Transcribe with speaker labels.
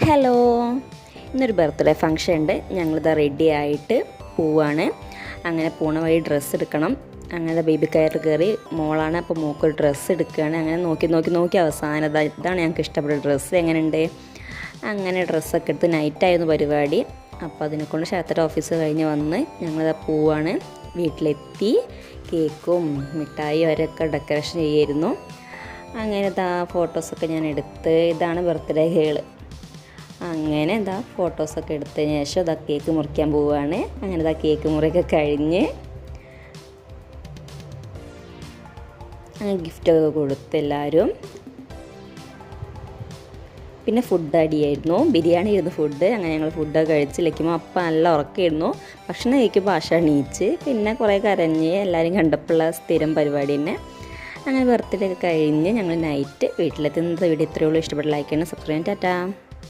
Speaker 1: Hello, ഇന്നൊരു birthday function ഉണ്ട്. ഞങ്ങളിത് റെഡി ആയിട്ട് പോവാണ്. അങ്ങനെ പോണ വഴി ഡ്രസ്സ് എടുക്കണം. അങ്ങനെ ബേബി കയറി കയറി മോളാണ്, അപ്പോൾ മോക്കൊരു ഡ്രസ്സ് എടുക്കുകയാണ്. അങ്ങനെ നോക്കി അവസാനം ഇതാണ് ഞങ്ങൾക്ക് ഇഷ്ടപ്പെട്ട ഡ്രസ്സ്. എങ്ങനെയുണ്ട്? അങ്ങനെ ഡ്രസ്സൊക്കെ എടുത്ത് നൈറ്റായിരുന്നു പരിപാടി. അപ്പോൾ അതിനെക്കൊണ്ട് ക്ഷേത്ര ഓഫീസ് കഴിഞ്ഞ് വന്ന് ഞങ്ങളിത് പോവാണ്. വീട്ടിലെത്തി കേക്കും മിഠായി വരെയൊക്കെ ഡെക്കറേഷൻ ചെയ്യായിരുന്നു. അങ്ങനെ ഫോട്ടോസൊക്കെ ഞാൻ എടുത്ത്, ഇതാണ് ബർത്ത്ഡേ ഗേള്. അങ്ങനെ ഫോട്ടോസൊക്കെ എടുത്തതിന് ശേഷം കേക്ക് മുറിക്കാൻ പോവുകയാണ്. അങ്ങനെ കേക്ക് മുറിയൊക്കെ കഴിഞ്ഞ് അങ്ങനെ ഗിഫ്റ്റൊക്കെ കൊടുത്ത് എല്ലാവരും. പിന്നെ ഫുഡ് അടിയായിരുന്നു, ബിരിയാണി ആയിരുന്നു ഫുഡ്. അങ്ങനെ ഞങ്ങൾ ഫുഡൊക്കെ കഴിച്ചിരിക്കുമ്പോൾ അപ്പം നല്ല ഉറക്കമായിരുന്നു. ഭക്ഷണം കഴിക്കുമ്പോൾ ആശ എണീച്ച്, പിന്നെ കുറേ കരഞ്ഞ് എല്ലാവരും കണ്ടപ്പോഴുള്ള സ്ഥിരം പരിപാടി തന്നെ. അങ്ങനെ ബർത്ത്ഡേ ഒക്കെ കഴിഞ്ഞ് ഞങ്ങൾ നൈറ്റ് വീട്ടിലെത്തുന്നത്. വീഡിയോ ഇത്രയേ ഉള്ളൂ. ഇഷ്ടപ്പെട്ട ലൈക്ക് ചെയ്യണം, സബ്സ്ക്രൈബ് ചെയ്യാം. ടാറ്റാ.